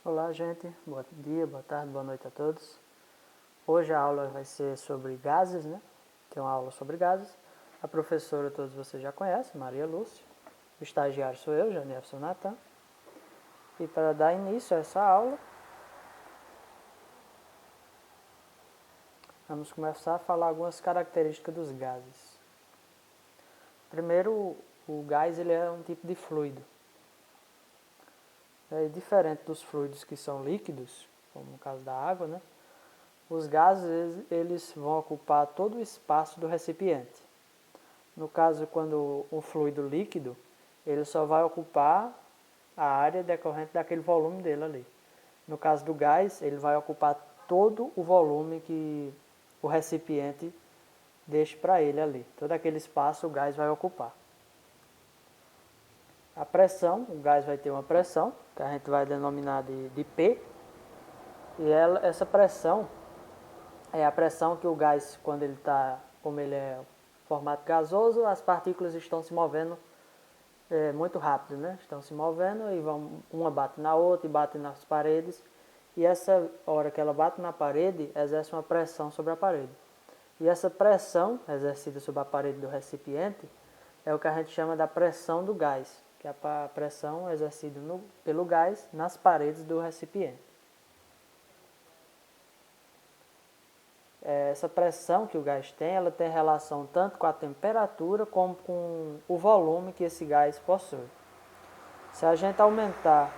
Olá, gente. Bom dia, boa tarde, boa noite a todos. Hoje a aula vai ser sobre gases, né? Que é uma aula sobre gases. A professora todos vocês já conhecem, Maria Lúcia. O estagiário sou eu, Janefson Natan. E para dar início a essa aula, vamos começar a falar algumas características dos gases. Primeiro, o gás ele é um tipo de fluido. É diferente dos fluidos que são líquidos, como no caso da água, né? Os gases eles vão ocupar todo o espaço do recipiente. No caso, quando um fluido líquido, ele só vai ocupar a área decorrente daquele volume dele ali. No caso do gás, ele vai ocupar todo o volume que o recipiente deixa para ele ali. Todo aquele espaço o gás vai ocupar. A pressão, o gás vai ter uma pressão, que a gente vai denominar de P. E essa pressão é a pressão que o gás, quando ele está, como ele é formato gasoso, as partículas estão se movendo muito rápido, né? Estão se movendo e uma bate na outra e bate nas paredes. E essa hora que ela bate na parede, exerce uma pressão sobre a parede. E essa pressão exercida sobre a parede do recipiente é o que a gente chama da pressão do gás, que é a pressão exercida pelo gás nas paredes do recipiente. Essa pressão que o gás tem, ela tem relação tanto com a temperatura como com o volume que esse gás possui. Se a gente aumentar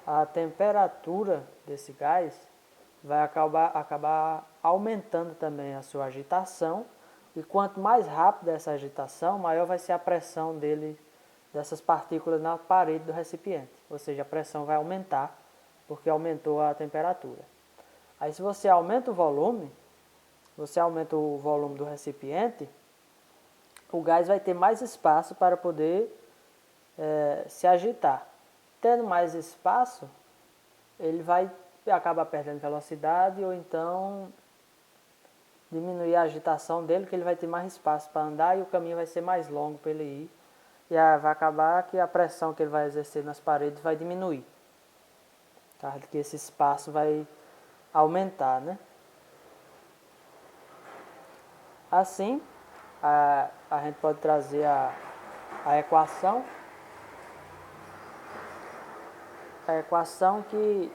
a temperatura desse gás, vai acabar aumentando também a sua agitação, e quanto mais rápida essa agitação, maior vai ser a pressão dessas partículas na parede do recipiente. Ou seja, a pressão vai aumentar, porque aumentou a temperatura. Aí se você aumenta o volume do recipiente, o gás vai ter mais espaço para poder se agitar. Tendo mais espaço, ele vai acabar perdendo velocidade ou então diminuir a agitação dele, que ele vai ter mais espaço para andar e o caminho vai ser mais longo para ele ir. E vai acabar que a pressão que ele vai exercer nas paredes vai diminuir. Tá? Que esse espaço vai aumentar, né? Assim, a gente pode trazer a equação que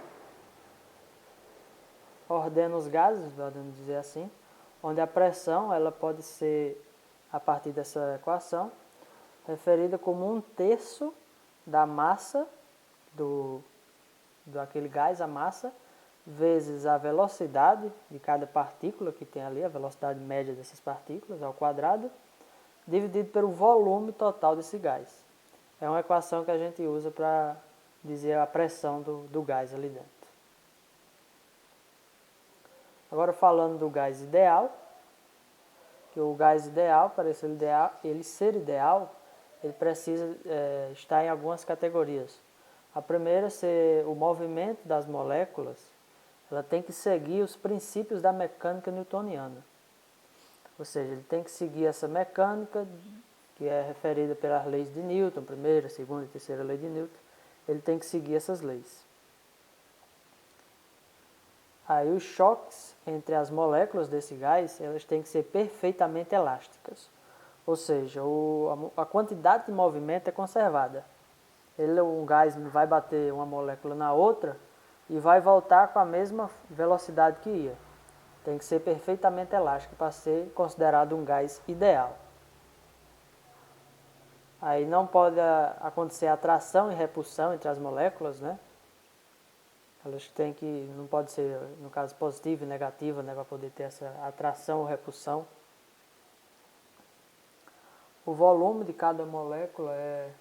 ordena os gases, podemos dizer assim, onde a pressão ela pode ser, a partir dessa equação, referida como 1/3 da massa daquele gás, a massa, vezes a velocidade de cada partícula que tem ali, a velocidade média dessas partículas ao quadrado, dividido pelo volume total desse gás. É uma equação que a gente usa para dizer a pressão do gás ali dentro. Agora falando do gás ideal, que o gás ideal, para ele ser ideal, ele precisa estar em algumas categorias. A primeira ser o movimento das moléculas, ela tem que seguir os princípios da mecânica newtoniana. Ou seja, ele tem que seguir essa mecânica que é referida pelas leis de Newton, primeira, segunda e terceira lei de Newton. Ele tem que seguir essas leis. Aí os choques entre as moléculas desse gás, elas têm que ser perfeitamente elásticas. Ou seja, a quantidade de movimento é conservada. Um gás vai bater uma molécula na outra e vai voltar com a mesma velocidade que ia. Tem que ser perfeitamente elástico para ser considerado um gás ideal. Aí não pode acontecer atração e repulsão entre as moléculas, né? Elas não pode ser, no caso, positiva e negativa, né, para poder ter essa atração ou repulsão. O volume de cada molécula é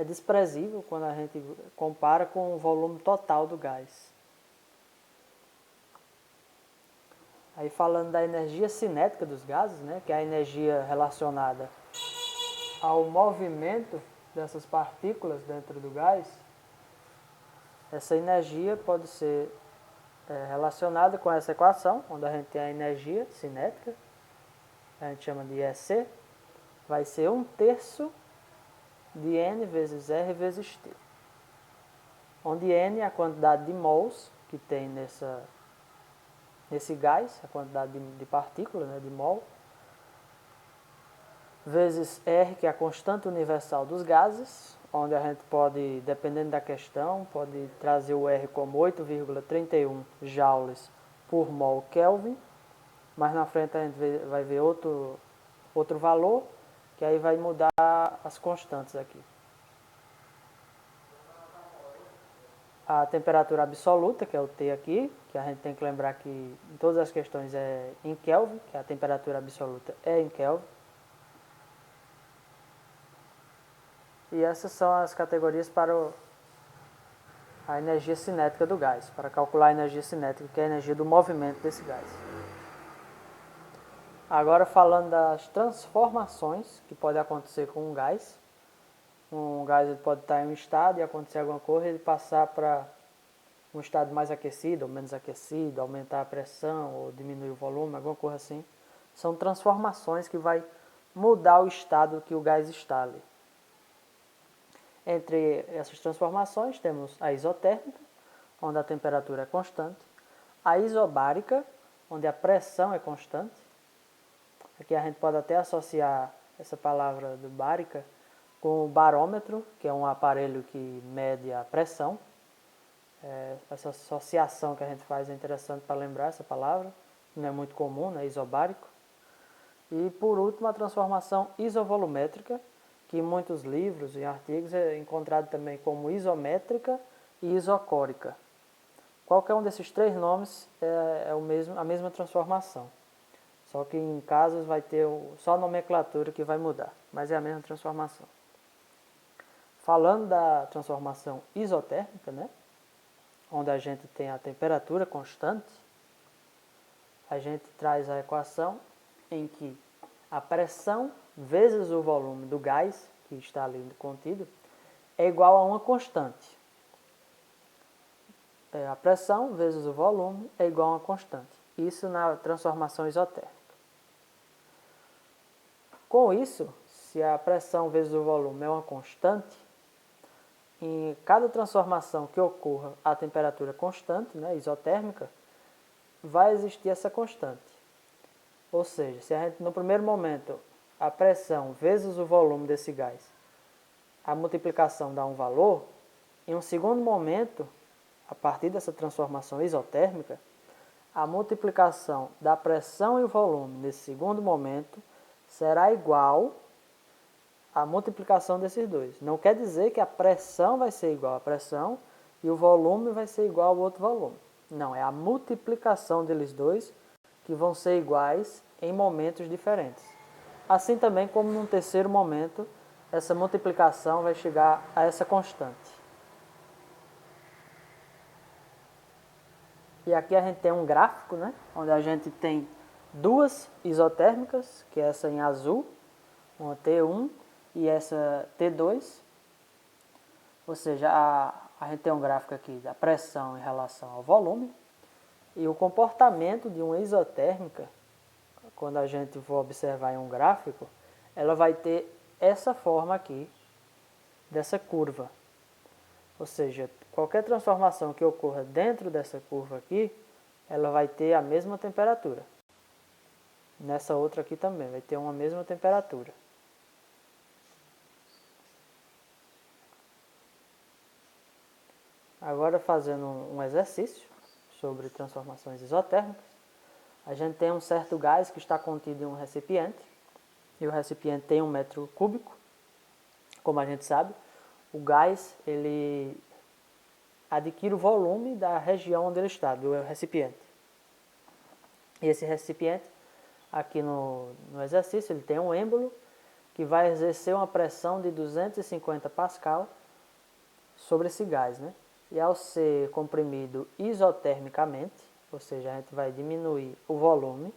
desprezível quando a gente compara com o volume total do gás. Aí falando da energia cinética dos gases, né, que é a energia relacionada ao movimento dessas partículas dentro do gás, essa energia pode ser relacionada com essa equação, onde a gente tem a energia cinética, a gente chama de EC, vai ser 1/3 de N vezes R vezes T, onde N é a quantidade de mols que tem nesse gás, a quantidade de partículas, né, de mol, vezes R, que é a constante universal dos gases, onde a gente pode, dependendo da questão, pode trazer o R como 8,31 joules por mol Kelvin, mas na frente a gente vai ver outro valor, que aí vai mudar as constantes aqui. A temperatura absoluta, que é o T aqui, que a gente tem que lembrar que em todas as questões é em Kelvin, que a temperatura absoluta é em Kelvin. E essas são as categorias para a energia cinética do gás, para calcular a energia cinética, que é a energia do movimento desse gás. Agora falando das transformações que podem acontecer com um gás. Um gás ele pode estar em um estado e acontecer alguma coisa, ele passar para um estado mais aquecido ou menos aquecido, aumentar a pressão ou diminuir o volume, alguma coisa assim. São transformações que vai mudar o estado que o gás está ali. Entre essas transformações temos a isotérmica, onde a temperatura é constante, a isobárica, onde a pressão é constante. Aqui a gente pode até associar essa palavra do bárica com o barômetro, que é um aparelho que mede a pressão. Essa associação que a gente faz é interessante para lembrar essa palavra, não é muito comum, né? Isobárico. E por último a transformação isovolumétrica, que em muitos livros e artigos é encontrado também como isométrica e isocórica. Qualquer um desses três nomes é a mesma transformação. Só que em casos vai ter só a nomenclatura que vai mudar, mas é a mesma transformação. Falando da transformação isotérmica, né, onde a gente tem a temperatura constante, a gente traz a equação em que a pressão vezes o volume do gás, que está ali contido, é igual a uma constante. A pressão vezes o volume é igual a uma constante. Isso na transformação isotérmica. Com isso, se a pressão vezes o volume é uma constante, em cada transformação que ocorra a temperatura constante, né, isotérmica, vai existir essa constante. Ou seja, se a gente no primeiro momento a pressão vezes o volume desse gás, a multiplicação dá um valor, em um segundo momento, a partir dessa transformação isotérmica, a multiplicação da pressão e o volume nesse segundo momento será igual à multiplicação desses dois. Não quer dizer que a pressão vai ser igual à pressão e o volume vai ser igual ao outro volume. Não, é a multiplicação deles dois que vão ser iguais em momentos diferentes. Assim também como num terceiro momento, essa multiplicação vai chegar a essa constante. E aqui a gente tem um gráfico, né, onde a gente tem duas isotérmicas, que é essa em azul, uma T1 e essa T2. Ou seja, a gente tem um gráfico aqui da pressão em relação ao volume. E o comportamento de uma isotérmica, quando a gente for observar em um gráfico, ela vai ter essa forma aqui, dessa curva. Ou seja, qualquer transformação que ocorra dentro dessa curva aqui, ela vai ter a mesma temperatura. Nessa outra aqui também, vai ter uma mesma temperatura. Agora fazendo um exercício sobre transformações isotérmicas, a gente tem um certo gás que está contido em um recipiente, e o recipiente tem 1 metro cúbico. Como a gente sabe, o gás ele adquire o volume da região onde ele está, do recipiente. E esse recipiente, aqui no exercício, ele tem um êmbolo que vai exercer uma pressão de 250 pascal sobre esse gás, né? E ao ser comprimido isotermicamente, ou seja, a gente vai diminuir o volume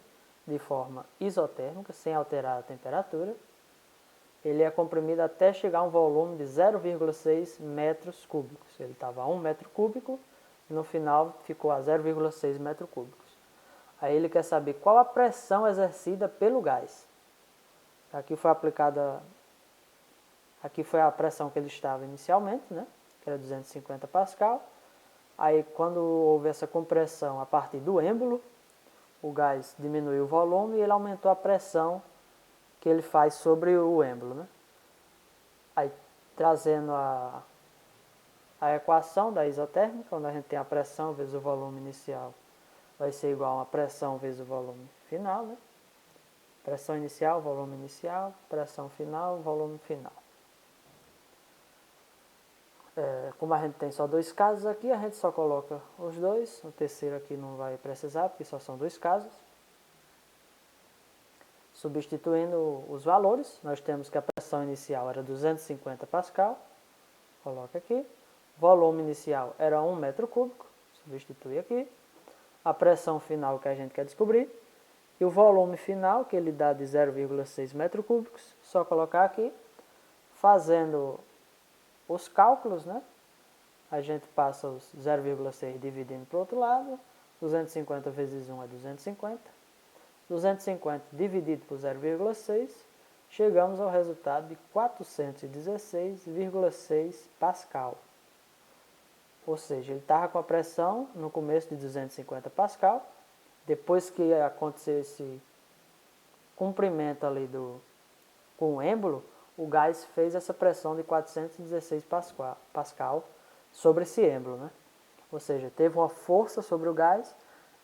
de forma isotérmica, sem alterar a temperatura, ele é comprimido até chegar a um volume de 0,6 metros cúbicos. Ele estava a 1 metro cúbico e no final ficou a 0,6 metros cúbicos. Aí ele quer saber qual a pressão exercida pelo gás. Aqui foi a pressão que ele estava inicialmente, né? que era 250 pascal. Aí quando houve essa compressão a partir do êmbolo, o gás diminuiu o volume e ele aumentou a pressão que ele faz sobre o êmbolo, né? Aí trazendo a equação da isotérmica, onde a gente tem a pressão vezes o volume inicial, vai ser igual a uma pressão vezes o volume final, né? Pressão inicial, pressão final, volume final. Como a gente tem só 2 casos aqui, a gente só coloca os dois. O terceiro aqui não vai precisar, porque só são 2 casos. Substituindo os valores, nós temos que a pressão inicial era 250 pascal. Coloca aqui. Volume inicial era 1 metro cúbico. Substitui aqui. A pressão final que a gente quer descobrir. E o volume final, que ele dá de 0,6 metros cúbicos, só colocar aqui. Fazendo os cálculos, né? A gente passa os 0,6 dividindo para o outro lado. 250 vezes 1 é 250. 250 dividido por 0,6, chegamos ao resultado de 416,6 pascal. Ou seja, ele estava com a pressão no começo de 250 pascal. Depois que aconteceu esse comprimento ali com o êmbolo, o gás fez essa pressão de 416 pascal sobre esse êmbolo, né? Ou seja, teve uma força sobre o gás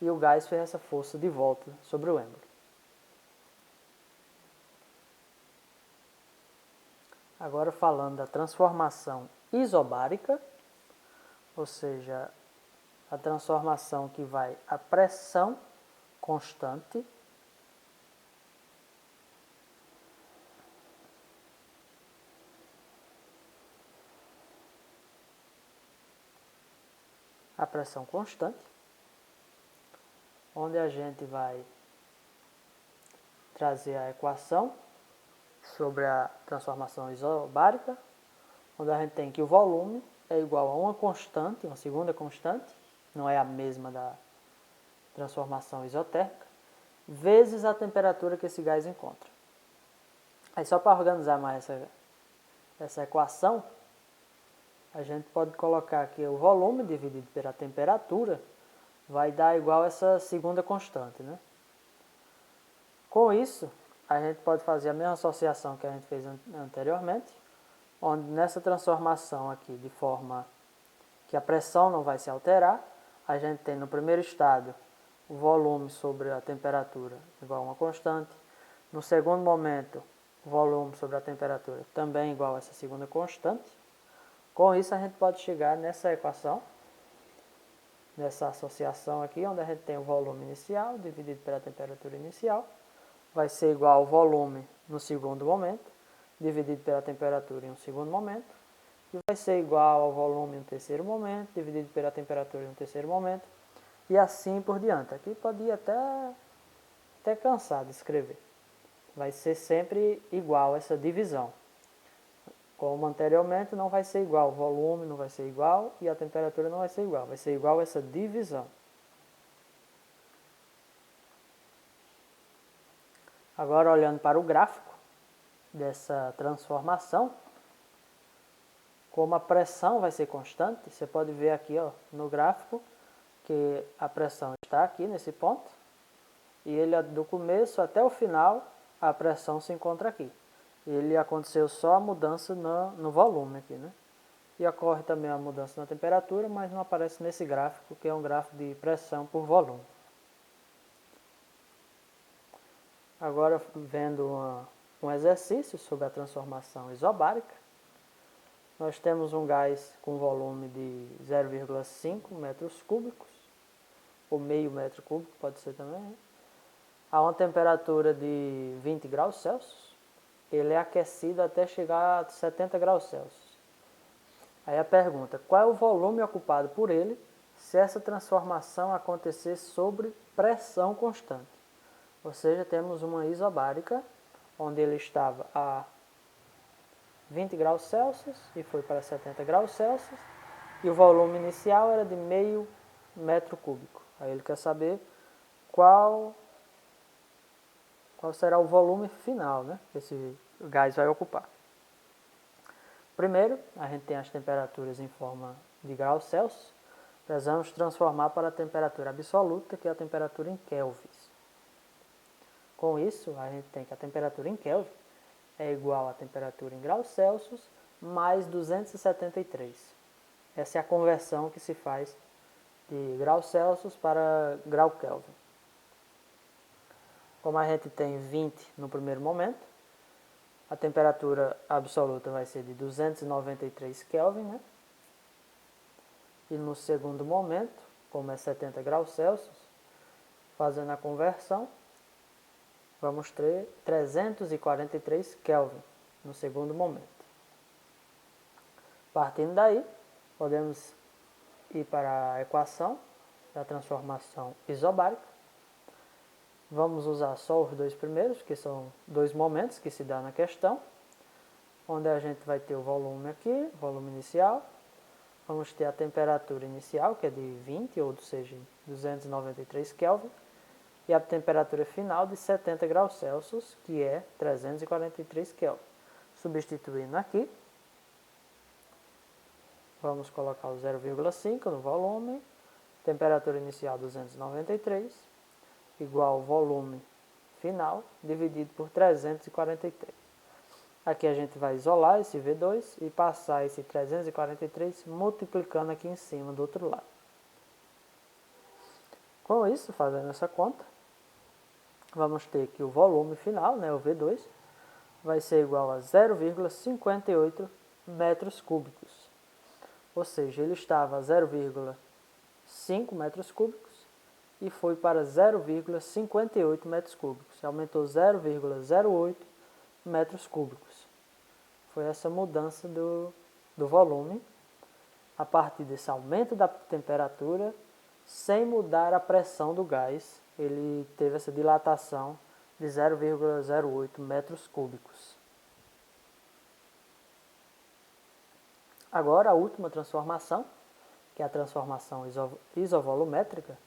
e o gás fez essa força de volta sobre o êmbolo. Agora falando da transformação isobárica, ou seja, a transformação que vai a pressão constante onde a gente vai trazer a equação sobre a transformação isobárica, onde a gente tem que o volume é igual a uma constante, uma segunda constante, não é a mesma da transformação isotérmica, vezes a temperatura que esse gás encontra. Aí só para organizar mais essa equação, a gente pode colocar aqui o volume dividido pela temperatura, vai dar igual a essa segunda constante, né? Com isso, a gente pode fazer a mesma associação que a gente fez anteriormente, onde nessa transformação aqui, de forma que a pressão não vai se alterar, a gente tem no primeiro estágio o volume sobre a temperatura igual a uma constante. No segundo momento, o volume sobre a temperatura também igual a essa segunda constante. Com isso, a gente pode chegar nessa equação, nessa associação aqui, onde a gente tem o volume inicial dividido pela temperatura inicial, vai ser igual ao volume no segundo momento, dividido pela temperatura em um segundo momento, e vai ser igual ao volume em um terceiro momento, dividido pela temperatura em um terceiro momento, e assim por diante. Aqui pode ir até cansar de escrever. Vai ser sempre igual essa divisão. Como anteriormente, não vai ser igual, o volume não vai ser igual e a temperatura não vai ser igual, vai ser igual essa divisão. Agora, olhando para o gráfico dessa transformação, como a pressão vai ser constante, você pode ver aqui no gráfico que a pressão está aqui nesse ponto e ele do começo até o final a pressão se encontra aqui. Ele aconteceu só a mudança no volume aqui, né? E ocorre também a mudança na temperatura, mas não aparece nesse gráfico, que é um gráfico de pressão por volume. Agora, vendo um exercício sobre a transformação isobárica, nós temos um gás com volume de 0,5 metros cúbicos, ou meio metro cúbico, pode ser também, né? A uma temperatura de 20 graus Celsius, ele é aquecido até chegar a 70 graus Celsius. Aí a pergunta, qual é o volume ocupado por ele se essa transformação acontecer sobre pressão constante? Ou seja, temos uma isobárica, onde ele estava a 20 graus Celsius e foi para 70 graus Celsius, e o volume inicial era de meio metro cúbico. Aí ele quer saber qual será o volume final, né, que esse gás vai ocupar. Primeiro, a gente tem as temperaturas em forma de graus Celsius. Precisamos transformar para a temperatura absoluta, que é a temperatura em kelvins. Com isso, a gente tem que a temperatura em Kelvin é igual à temperatura em graus Celsius mais 273. Essa é a conversão que se faz de graus Celsius para grau Kelvin. Como a gente tem 20 no primeiro momento, a temperatura absoluta vai ser de 293 Kelvin, né? E no segundo momento, como é 70 graus Celsius, fazendo a conversão, vamos ter 343 Kelvin no segundo momento. Partindo daí, podemos ir para a equação da transformação isobárica. Vamos usar só os dois primeiros, que são dois momentos que se dá na questão, onde a gente vai ter o volume aqui, volume inicial. Vamos ter a temperatura inicial, que é de 20, ou seja, 293 Kelvin. E a temperatura final de 70 graus Celsius, que é 343 Kelvin. Substituindo aqui, vamos colocar o 0,5 no volume, temperatura inicial 293, igual ao volume final, dividido por 343. Aqui a gente vai isolar esse V2 e passar esse 343 multiplicando aqui em cima do outro lado. Com isso, fazendo essa conta, vamos ter que o volume final, né, o V2, vai ser igual a 0,58 metros cúbicos. Ou seja, ele estava a 0,5 metros cúbicos e foi para 0,58 metros cúbicos. Aumentou 0,08 metros cúbicos. Foi essa mudança do volume a partir desse aumento da temperatura, sem mudar a pressão do gás. Ele teve essa dilatação de 0,08 metros cúbicos. Agora a última transformação, que é a transformação isovolumétrica.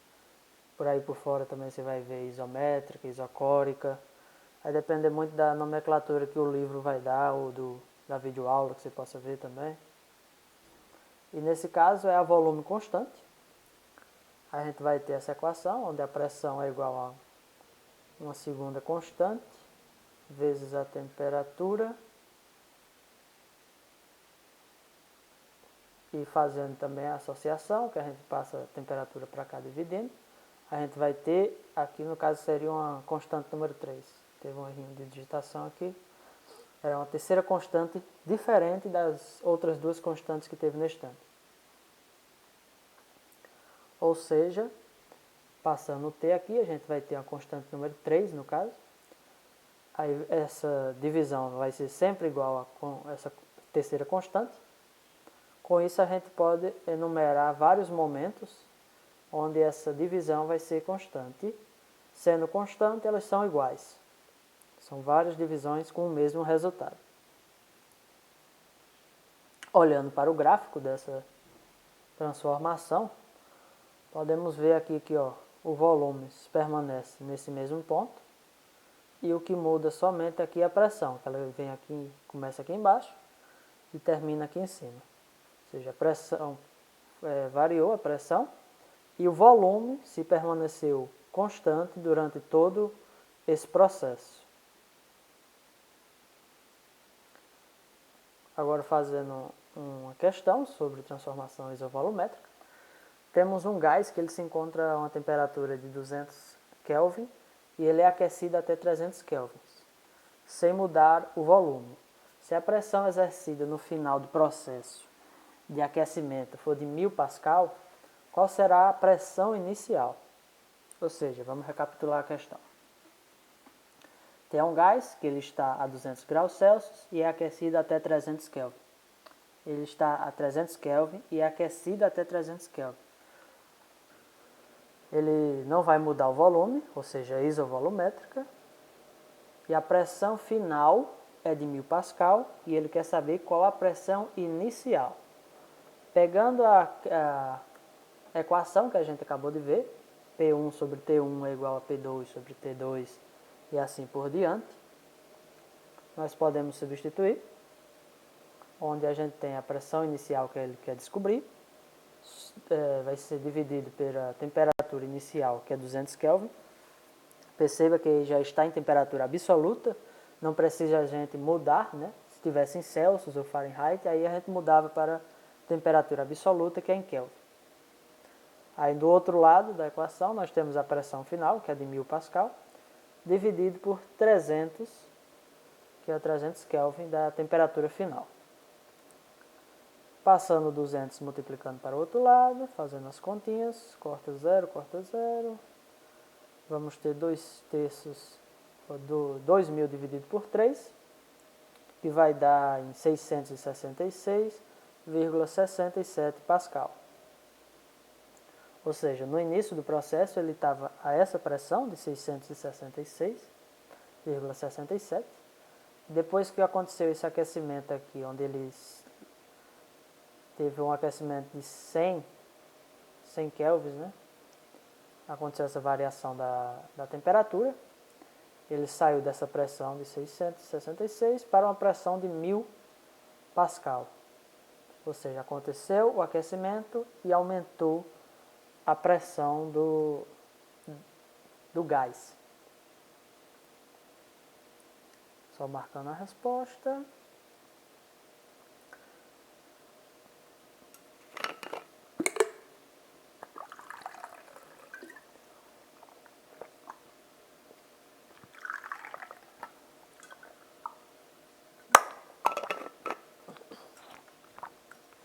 Por aí por fora também você vai ver isométrica, isocórica. Vai depender muito da nomenclatura que o livro vai dar ou da videoaula que você possa ver também. E nesse caso é a volume constante. A gente vai ter essa equação, onde a pressão é igual a uma segunda constante, vezes a temperatura. E fazendo também a associação, que a gente passa a temperatura para cá dividindo, a gente vai ter, aqui no caso seria uma constante número 3. Teve um errinho de digitação aqui. Era uma terceira constante diferente das outras duas constantes que teve no instante. Ou seja, passando o T aqui, a gente vai ter a constante número 3 no caso. Aí essa divisão vai ser sempre igual a essa terceira constante. Com isso a gente pode enumerar vários momentos onde essa divisão vai ser constante. Sendo constante, elas são iguais. São várias divisões com o mesmo resultado. Olhando para o gráfico dessa transformação, podemos ver aqui que o volume permanece nesse mesmo ponto e o que muda somente aqui é a pressão, que ela vem aqui, começa aqui embaixo e termina aqui em cima. Ou seja, a pressão variou a pressão e o volume se permaneceu constante durante todo esse processo. Agora fazendo uma questão sobre transformação isovolumétrica. Temos um gás que ele se encontra a uma temperatura de 200 Kelvin e ele é aquecido até 300 Kelvin, sem mudar o volume. Se a pressão exercida no final do processo de aquecimento for de 1000 pascal, qual será a pressão inicial? Ou seja, vamos recapitular a questão. Tem um gás que ele está a 200 graus Celsius e é aquecido até 300 Kelvin. Ele está a 300 Kelvin e é aquecido até 300 Kelvin. Ele não vai mudar o volume, ou seja, a isovolumétrica. E a pressão final é de 1000 pascal e ele quer saber qual a pressão inicial. Pegando a equação que a gente acabou de ver, P1 sobre T1 é igual a P2 sobre T2 e assim por diante, nós podemos substituir. onde a gente tem a pressão inicial que ele quer descobrir, vai ser dividido pela temperatura inicial, que é 200 Kelvin. Perceba que já está em temperatura absoluta, não precisa a gente mudar, né? Se estivesse em Celsius ou Fahrenheit, aí a gente mudava para temperatura absoluta, que é em Kelvin. Aí do outro lado da equação nós temos a pressão final, que é de 1000 Pascal, dividido por 300, que é 300 Kelvin da temperatura final. Passando 200 multiplicando para o outro lado, fazendo as continhas, corta 0, vamos ter 2 terços do 2000 dividido por 3, que vai dar em 666,67 Pascal. Ou seja, no início do processo ele estava a essa pressão de 666,67. Depois que aconteceu esse aquecimento aqui, onde ele teve um aquecimento de 100 kelvins, né? Aconteceu essa variação da temperatura. Ele saiu dessa pressão de 666 para uma pressão de 1000 Pascal. Ou seja, aconteceu o aquecimento e aumentou a pressão do gás. Só marcando a resposta.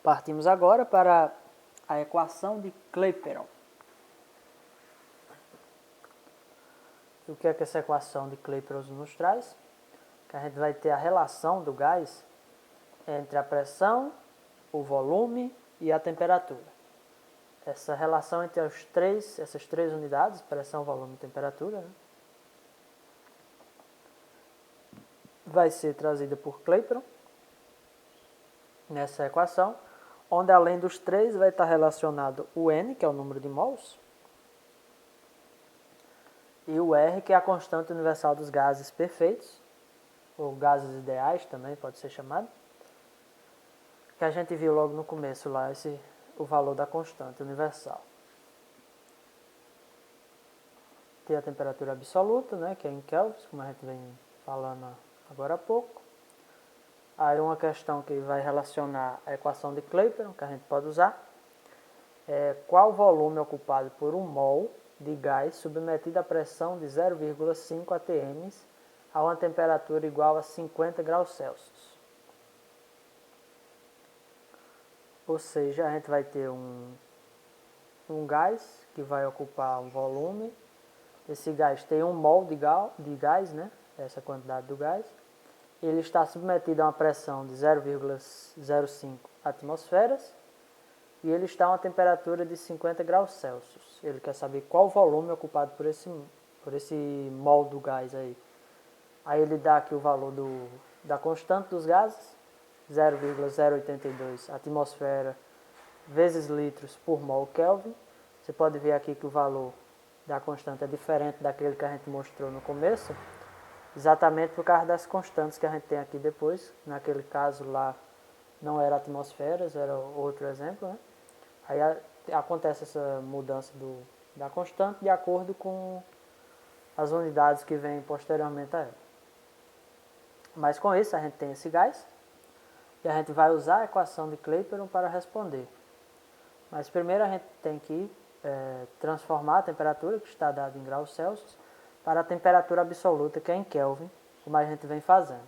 Partimos agora para a equação de Clapeyron. O que é que essa equação de Clapeyron nos traz? Que a gente vai ter a relação do gás entre a pressão, o volume e a temperatura. Essa relação entre essas três unidades, pressão, volume e temperatura, né, vai ser trazida por Clapeyron nessa equação, onde além dos três vai estar relacionado o N, que é o número de mols, e o R, que é a constante universal dos gases perfeitos, ou gases ideais também pode ser chamado, que a gente viu logo no começo lá, o valor da constante universal. Tem a temperatura absoluta, né, que é em kelvins, como a gente vem falando agora há pouco. Aí uma questão que vai relacionar a equação de Clapeyron, que a gente pode usar, é qual o volume ocupado por 1 mol de gás submetido à pressão de 0,5 atm a uma temperatura igual a 50 graus Celsius. Ou seja, a gente vai ter um gás que vai ocupar um volume. Esse gás tem 1 mol de gás, né? Essa quantidade do gás. Ele está submetido a uma pressão de 0,05 atmosferas e ele está a uma temperatura de 50 graus Celsius. Ele quer saber qual o volume ocupado por esse mol do gás aí. Aí ele dá aqui o valor da constante dos gases, 0,082 atmosfera vezes litros por mol Kelvin. Você pode ver aqui que o valor da constante é diferente daquele que a gente mostrou no começo, exatamente por causa das constantes que a gente tem aqui depois. Naquele caso lá não era atmosferas, era outro exemplo, né? Aí acontece essa mudança da constante de acordo com as unidades que vêm posteriormente a ela. Mas com isso a gente tem esse gás e a gente vai usar a equação de Clapeyron para responder. Mas primeiro a gente tem que transformar a temperatura, que está dada em graus Celsius, para a temperatura absoluta, que é em Kelvin, como a gente vem fazendo.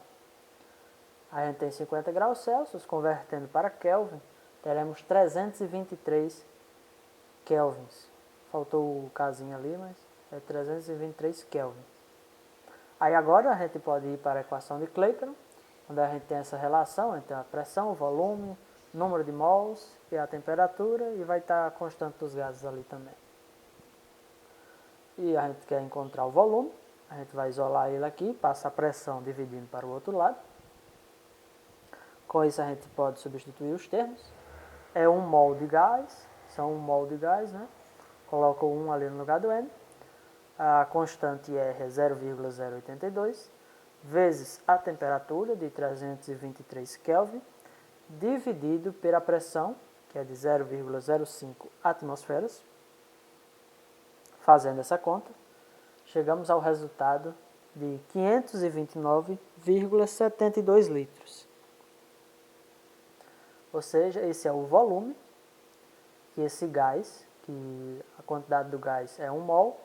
A gente tem 50 graus Celsius, convertendo para Kelvin, teremos 323 kelvins. Faltou o casinho ali, mas é 323 kelvin. Aí agora a gente pode ir para a equação de Clapeyron, onde a gente tem essa relação entre a pressão, o volume, número de mols e a temperatura, e vai estar a constante dos gases ali também. E a gente quer encontrar o volume, a gente vai isolar ele aqui, passa a pressão dividindo para o outro lado. Com isso a gente pode substituir os termos. É 1 mol de gás, são 1 mol de gás, né? Coloco 1 ali no lugar do N. A constante R é 0,082, vezes a temperatura de 323 Kelvin, dividido pela pressão, que é de 0,05 atmosferas. Fazendo essa conta, chegamos ao resultado de 529,72 litros. Ou seja, esse é o volume que esse gás, que a quantidade do gás é 1 mol,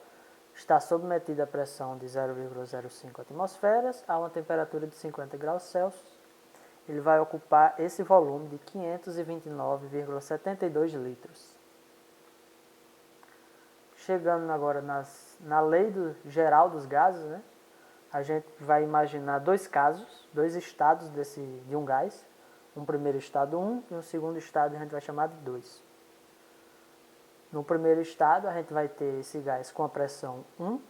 está submetido à pressão de 0,05 atmosferas a uma temperatura de 50 graus Celsius. Ele vai ocupar esse volume de 529,72 litros. Chegando agora na lei geral dos gases, né? A gente vai imaginar dois casos, dois estados de um gás. Um primeiro estado 1 e um segundo estado a gente vai chamar de 2. No primeiro estado a gente vai ter esse gás com a pressão 1,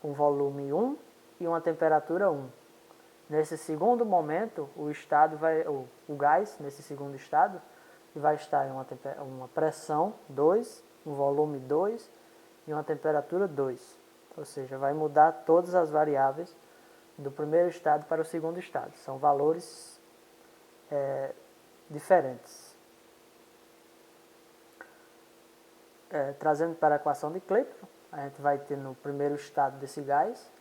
um volume 1 e uma temperatura 1. Nesse segundo momento, o gás, nesse segundo estado, vai estar em uma pressão 2, um volume 2 e uma temperatura 2. Ou seja, vai mudar todas as variáveis do primeiro estado para o segundo estado. São valores diferentes. Trazendo para a equação de Clapeyron, a gente vai ter no primeiro estado desse gás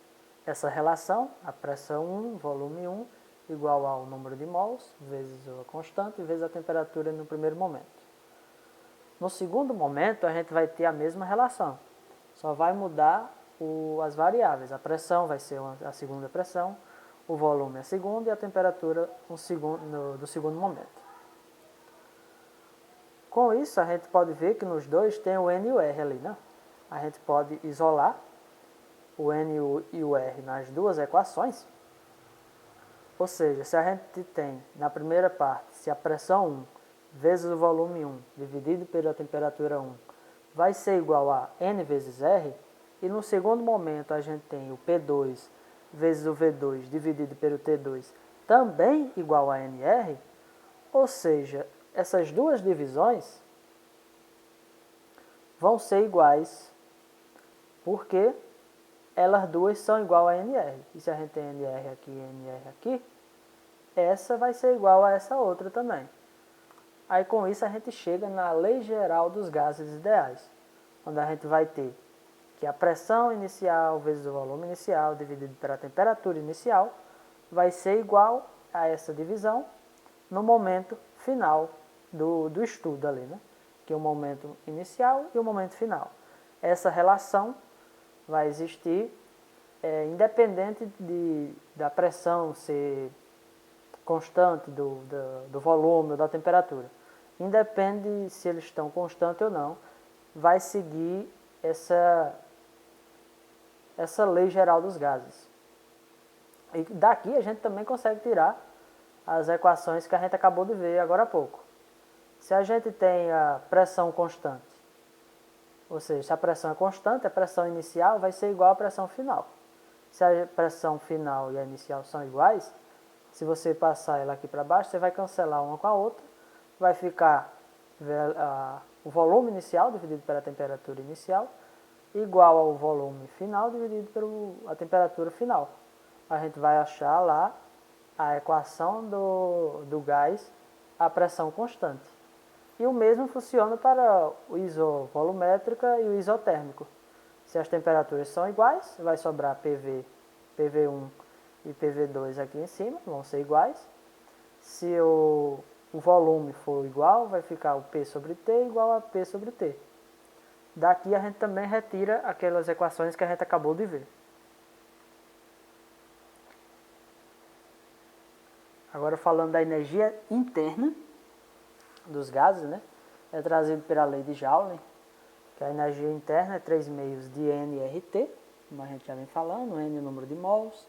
essa relação, a pressão 1, volume 1, igual ao número de mols, vezes a constante, vezes a temperatura no primeiro momento. No segundo momento, a gente vai ter a mesma relação, só vai mudar as variáveis. A pressão vai ser a segunda pressão, o volume a segunda e a temperatura do segundo momento. Com isso, a gente pode ver que nos dois tem o N e o R ali, né? A gente pode isolar o N e o R nas duas equações. Ou seja, se a gente tem na primeira parte, se a pressão 1 vezes o volume 1 dividido pela temperatura 1 vai ser igual a N vezes R, e no segundo momento a gente tem o P2 vezes o V2 dividido pelo T2 também igual a NR, ou seja, essas duas divisões vão ser iguais porque elas duas são igual a NR. E se a gente tem NR aqui e NR aqui, essa vai ser igual a essa outra também. Aí com isso a gente chega na lei geral dos gases ideais, onde a gente vai ter que a pressão inicial vezes o volume inicial dividido pela temperatura inicial vai ser igual a essa divisão no momento final do estudo ali, né? Que é o momento inicial e o momento final. Essa relação vai existir independente da pressão ser constante, do volume ou da temperatura. Independe se eles estão constantes ou não, vai seguir essa lei geral dos gases. E daqui a gente também consegue tirar as equações que a gente acabou de ver agora há pouco. Se a gente tem a pressão constante, ou seja, se a pressão é constante, a pressão inicial vai ser igual à pressão final. Se a pressão final e a inicial são iguais, se você passar ela aqui para baixo, você vai cancelar uma com a outra, vai ficar o volume inicial dividido pela temperatura inicial igual ao volume final dividido pela temperatura final. A gente vai achar lá a equação do gás a pressão constante. E o mesmo funciona para o isovolumétrica e o isotérmico. Se as temperaturas são iguais, vai sobrar PV, PV1 e PV2 aqui em cima, vão ser iguais. Se o volume for igual, vai ficar o P sobre T igual a P sobre T. Daqui a gente também retira aquelas equações que a gente acabou de ver. Agora falando da energia interna dos gases, né? É trazido pela lei de Joule, que a energia interna é 3 meios de nRT, como a gente já vem falando, N é o número de mols,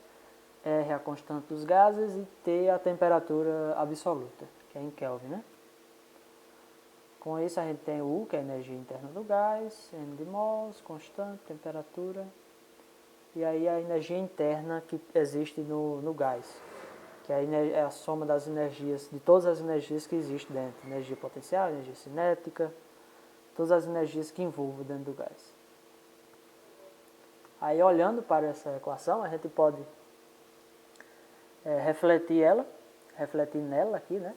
R é a constante dos gases e T é a temperatura absoluta, que é em Kelvin, né? Com isso a gente tem o U, que é a energia interna do gás, N de mols, constante, temperatura, e aí a energia interna que existe no gás, que é a soma das energias, de todas as energias que existem dentro, energia potencial, energia cinética, todas as energias que envolvem dentro do gás. Aí olhando para essa equação, a gente pode refletir nela aqui, né?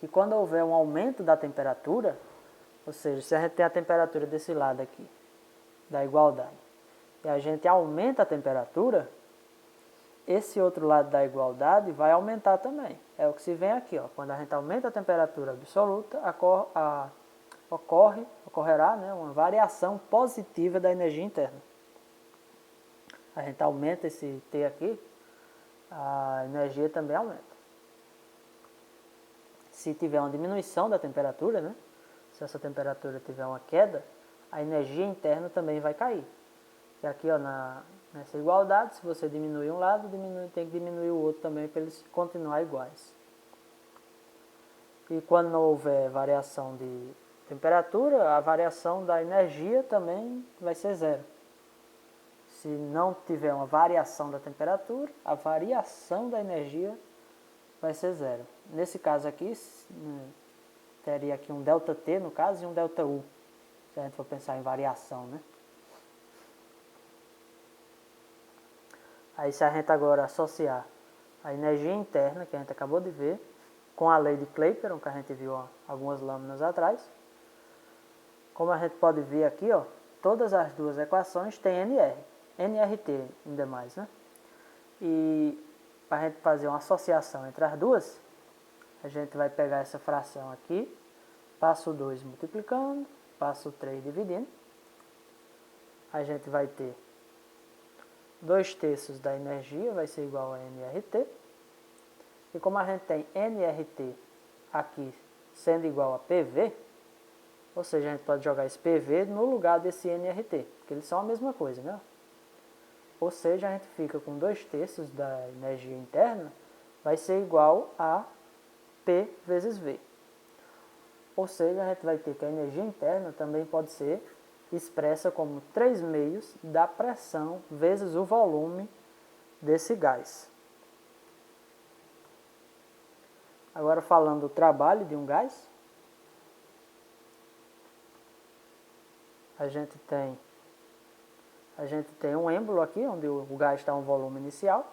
que quando houver um aumento da temperatura, ou seja, se a gente tem a temperatura desse lado aqui, da igualdade, e a gente aumenta a temperatura, esse outro lado da igualdade vai aumentar também. É o que se vê aqui, ó. Quando a gente aumenta a temperatura absoluta, ocorrerá, né, uma variação positiva da energia interna. A gente aumenta esse T aqui, a energia também aumenta. Se tiver uma diminuição da temperatura, né, se essa temperatura tiver uma queda, a energia interna também vai cair. E aqui, ó, nessa igualdade, se você diminuir um lado, tem que diminuir o outro também para eles continuarem iguais. E quando não houver variação de temperatura, a variação da energia também vai ser zero. Se não tiver uma variação da temperatura, a variação da energia vai ser zero. Nesse caso aqui, teria aqui um ΔT no caso e um ΔU, se a gente for pensar em variação, né? Aí se a gente agora associar a energia interna, que a gente acabou de ver, com a lei de Clapeyron, que a gente viu algumas lâminas atrás, como a gente pode ver aqui, ó, todas as duas equações têm NRT ainda mais, né? E para a gente fazer uma associação entre as duas, a gente vai pegar essa fração aqui, passo 2 multiplicando, passo 3 dividindo. A gente vai ter 2/3 da energia vai ser igual a nRT. E como a gente tem nRT aqui sendo igual a PV, ou seja, a gente pode jogar esse PV no lugar desse nRT, porque eles são a mesma coisa, né? Ou seja, a gente fica com 2/3 da energia interna, vai ser igual a P vezes V. Ou seja, a gente vai ter que a energia interna também pode ser expressa como 3/4 da pressão vezes o volume desse gás. Agora falando do trabalho de um gás, a gente tem um êmbolo aqui, onde o gás está um volume inicial.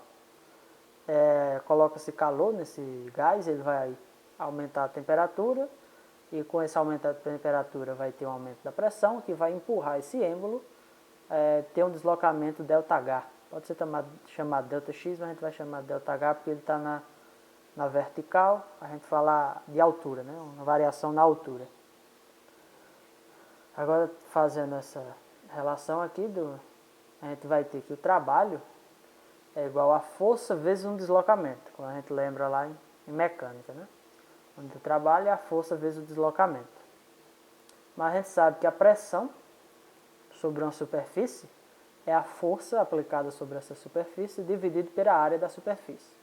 Coloca-se calor nesse gás, ele vai aumentar a temperatura, e com esse aumento da temperatura vai ter um aumento da pressão, que vai empurrar esse êmbolo, ter um deslocamento ΔH. Pode ser chamado ΔX, mas a gente vai chamar de ΔH porque ele está na vertical, a gente fala de altura, né? Uma variação na altura. Agora, fazendo essa relação aqui, a gente vai ter que o trabalho é igual a força vezes um deslocamento, como a gente lembra lá em mecânica, né? Onde o trabalho é a força vezes o deslocamento. Mas a gente sabe que a pressão sobre uma superfície é a força aplicada sobre essa superfície dividido pela área da superfície.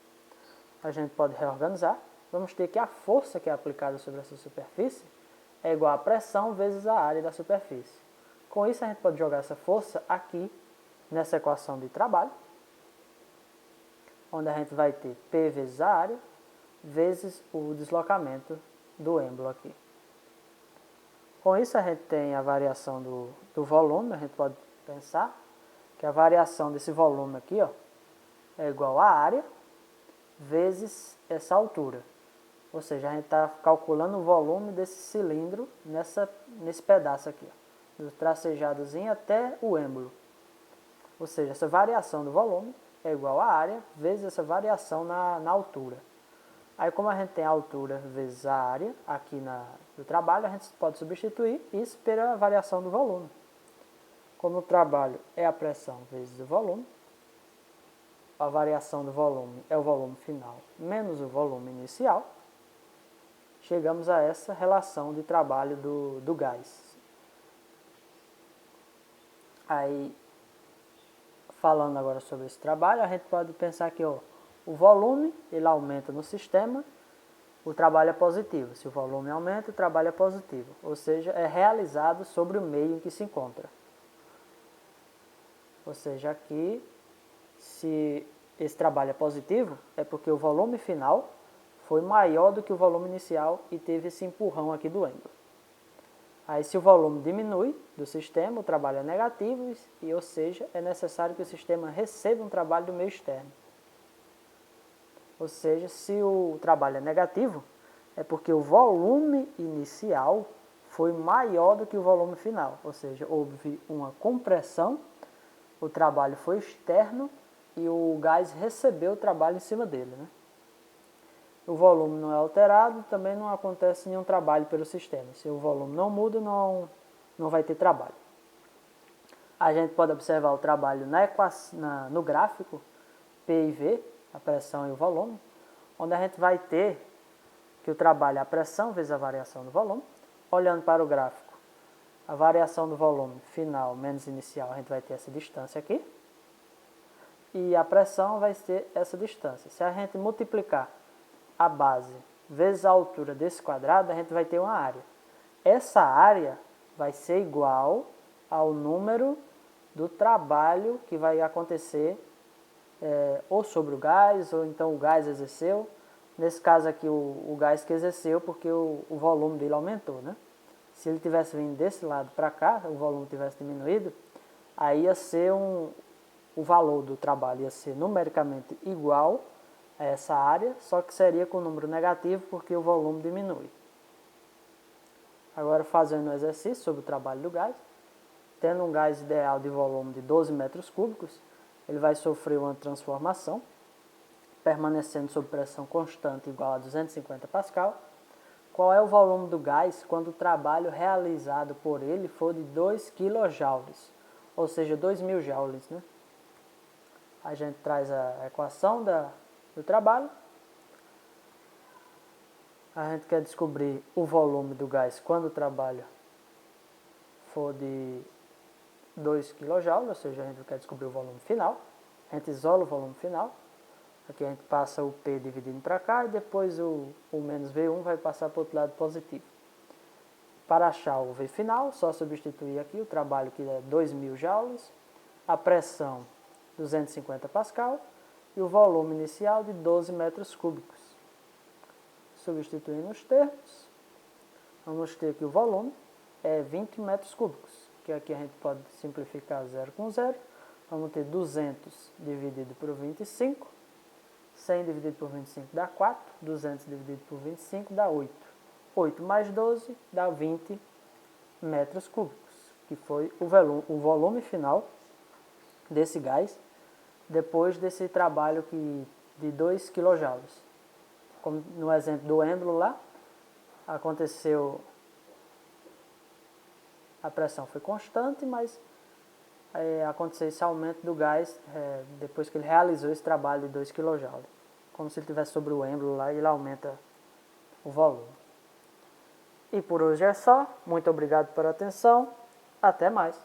A gente pode reorganizar. Vamos ter que a força que é aplicada sobre essa superfície é igual a pressão vezes a área da superfície. Com isso, a gente pode jogar essa força aqui nessa equação de trabalho, onde a gente vai ter P vezes a área vezes o deslocamento do êmbolo aqui. Com isso, a gente tem a variação do volume. A gente pode pensar que a variação desse volume aqui, ó, é igual a área vezes essa altura. Ou seja, a gente está calculando o volume desse cilindro nesse pedaço aqui, ó, do tracejadozinho até o êmbolo. Ou seja, essa variação do volume é igual a área vezes essa variação na altura. Aí, como a gente tem a altura vezes a área aqui do trabalho, a gente pode substituir isso pela variação do volume. Como o trabalho é a pressão vezes o volume, a variação do volume é o volume final menos o volume inicial, chegamos a essa relação de trabalho do gás. Aí, falando agora sobre esse trabalho, a gente pode pensar que o volume ele aumenta no sistema, o trabalho é positivo. Se o volume aumenta, o trabalho é positivo. Ou seja, é realizado sobre o meio em que se encontra. Ou seja, aqui, se esse trabalho é positivo, é porque o volume final foi maior do que o volume inicial e teve esse empurrão aqui do êmbolo. Aí, se o volume diminui do sistema, o trabalho é negativo, ou seja, é necessário que o sistema receba um trabalho do meio externo. Ou seja, se o trabalho é negativo, é porque o volume inicial foi maior do que o volume final, ou seja, houve uma compressão, o trabalho foi externo e o gás recebeu o trabalho em cima dele, né? O volume não é alterado, também não acontece nenhum trabalho pelo sistema. Se o volume não muda, não vai ter trabalho. A gente pode observar o trabalho no gráfico P e V, a pressão e o volume, onde a gente vai ter que o trabalho é a pressão vezes a variação do volume. Olhando para o gráfico, a variação do volume final menos inicial, a gente vai ter essa distância aqui. E a pressão vai ter essa distância. Se a gente multiplicar a base vezes a altura desse quadrado, a gente vai ter uma área. Essa área vai ser igual ao número do trabalho que vai acontecer ou sobre o gás, ou então o gás exerceu. Nesse caso aqui, o gás que exerceu, porque o volume dele aumentou, né? Se ele tivesse vindo desse lado para cá, o volume tivesse diminuído, aí ia ser o valor do trabalho ia ser numericamente igual a essa área, só que seria com número negativo porque o volume diminui. Agora fazendo o exercício sobre o trabalho do gás, tendo um gás ideal de volume de 12 metros cúbicos, ele vai sofrer uma transformação, permanecendo sob pressão constante igual a 250 pascal. Qual é o volume do gás quando o trabalho realizado por ele for de 2 kJ, ou seja, 2.000 joules, né? A gente traz a equação do trabalho. A gente quer descobrir o volume do gás quando o trabalho for de 2 kJ, ou seja, a gente quer descobrir o volume final. A gente isola o volume final. Aqui a gente passa o P dividindo para cá e depois o menos V1 vai passar para o outro lado positivo. Para achar o V final, só substituir aqui o trabalho que é 2.000 joules, a pressão 250 pascal e o volume inicial de 12 metros cúbicos. Substituindo os termos, vamos ter que o volume é 20 metros cúbicos, que aqui a gente pode simplificar 0 com 0. Vamos ter 200 dividido por 25, 100 dividido por 25 dá 4, 200 dividido por 25 dá 8. 8 mais 12 dá 20 metros cúbicos, que foi o volume final desse gás, depois desse trabalho de 2 kJ. Como no exemplo do êmbolo lá, aconteceu, a pressão foi constante, mas aconteceu esse aumento do gás depois que ele realizou esse trabalho de 2 kJ. Como se ele estivesse sobre o êmbolo lá e ele aumenta o volume. E por hoje é só. Muito obrigado pela atenção. Até mais.